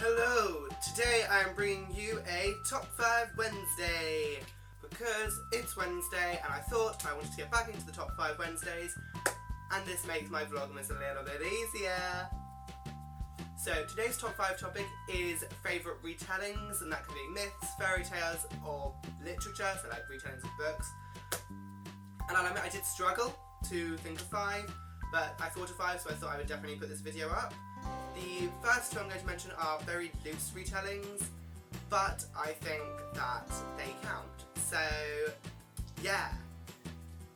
Hello! Today I am bringing you a Top 5 Wednesday because it's Wednesday and I thought I wanted to get back into the Top 5 Wednesdays and this makes my vlogmas a little bit easier. So today's Top 5 topic is favourite retellings, and that can be myths, fairy tales or literature, so like retellings of books. And I'll admit I did struggle to think of 5, but I thought of 5, so I thought I would definitely put this video up. The first two I'm going to mention are very loose retellings, but I think that they count. So, yeah.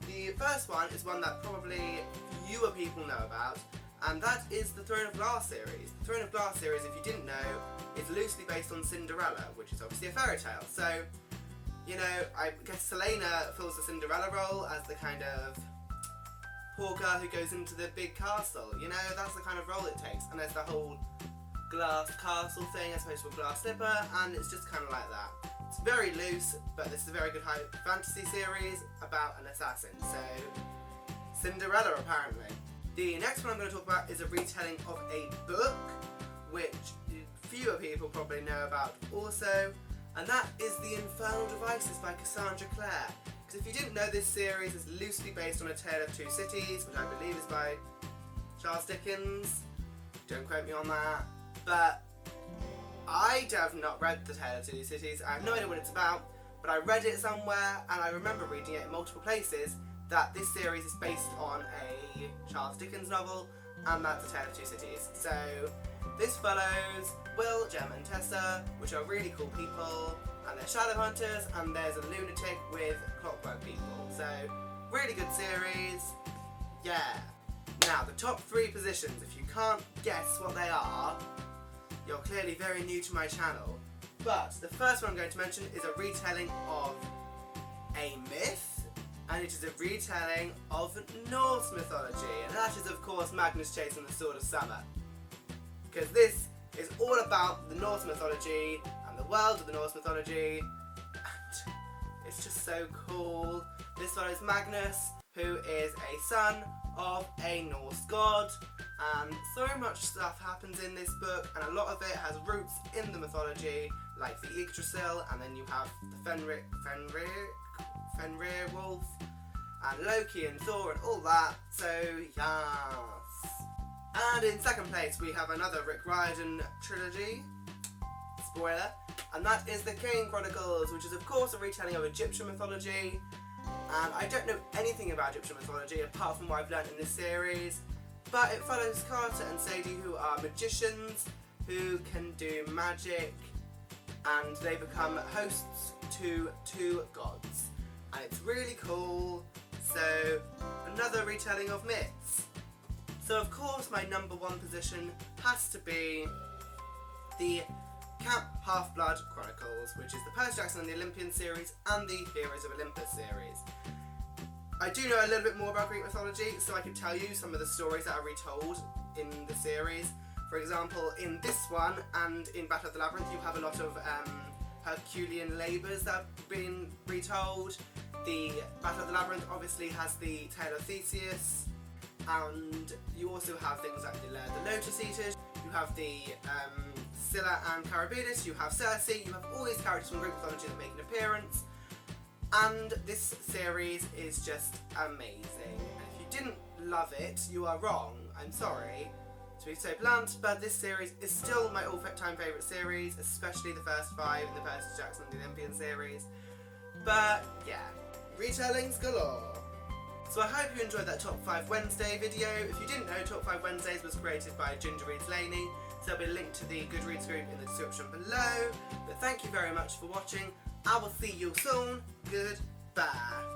The first one is one that probably fewer people know about, and that is the Throne of Glass series. The Throne of Glass series, if you didn't know, is loosely based on Cinderella, which is obviously a fairy tale. So, you know, I guess Selena fills the Cinderella role as the kind of poor girl who goes into the big castle, you know, that's the kind of role it takes. And there's the whole glass castle thing as opposed to a glass slipper, and it's just kind of like that. It's very loose, but this is a very good high fantasy series about an assassin, so Cinderella apparently. The next one I'm going to talk about is a retelling of a book, which fewer people probably know about also, and that is The Infernal Devices by Cassandra Clare. Because if you didn't know, this series is loosely based on A Tale of Two Cities, which I believe is by Charles Dickens. Don't quote me on that. But I have not read The Tale of Two Cities. I have no idea what it's about, but I read it somewhere, and I remember reading it in multiple places, that this series is based on a Charles Dickens novel, and that's A Tale of Two Cities. So this follows Will, Jem and Tessa, which are really cool people, and they're shadow hunters, and there's a lunatic with clockwork people. So, really good series. Yeah. Now, the top 3 positions, if you can't guess what they are, you're clearly very new to my channel. But the first one I'm going to mention is a retelling of a myth, and it is a retelling of Norse mythology, and that is of course Magnus chasing the Sword of Summer. Because this is all about the Norse mythology and the world of the Norse mythology, and it's just so cool. This one is Magnus, who is a son of a Norse god, and so much stuff happens in this book, and a lot of it has roots in the mythology, like the Yggdrasil, and then you have the Fenrir wolf, and Loki and Thor and all that, so yes. And in second place we have another Rick Riordan trilogy, spoiler, and that is the Kane Chronicles, which is of course a retelling of Egyptian mythology. And I don't know anything about Egyptian mythology apart from what I've learned in this series, but it follows Carter and Sadie, who are magicians who can do magic, and they become hosts to 2 gods. And it's really cool, so another retelling of myths. So of course my number 1 position has to be the Camp Half-Blood Chronicles, which is the Percy Jackson and the Olympian series and the Heroes of Olympus series. I do know a little bit more about Greek mythology, so I can tell you some of the stories that are retold in the series. For example, in this one and in Battle of the Labyrinth, you have a lot of Herculean labours that have been retold. The Battle of the Labyrinth obviously has the tale of Theseus, and you also have things like the Lotus Eaters, you have the Scylla and Charybdis, you have Circe, you have all these characters from Greek mythology that make an appearance, and this series is just amazing. And if you didn't love it, you are wrong. I'm sorry to be so blunt, but this series is still my all-time favourite series, especially the first 5 in the Percy Jackson and the Olympian series. But yeah, retellings galore. So I hope you enjoyed that Top 5 Wednesday video. If you didn't know, Top 5 Wednesdays was created by Ginger Reads Laney, so there'll be a link to the Goodreads group in the description below. But thank you very much for watching. I will see you soon. Goodbye.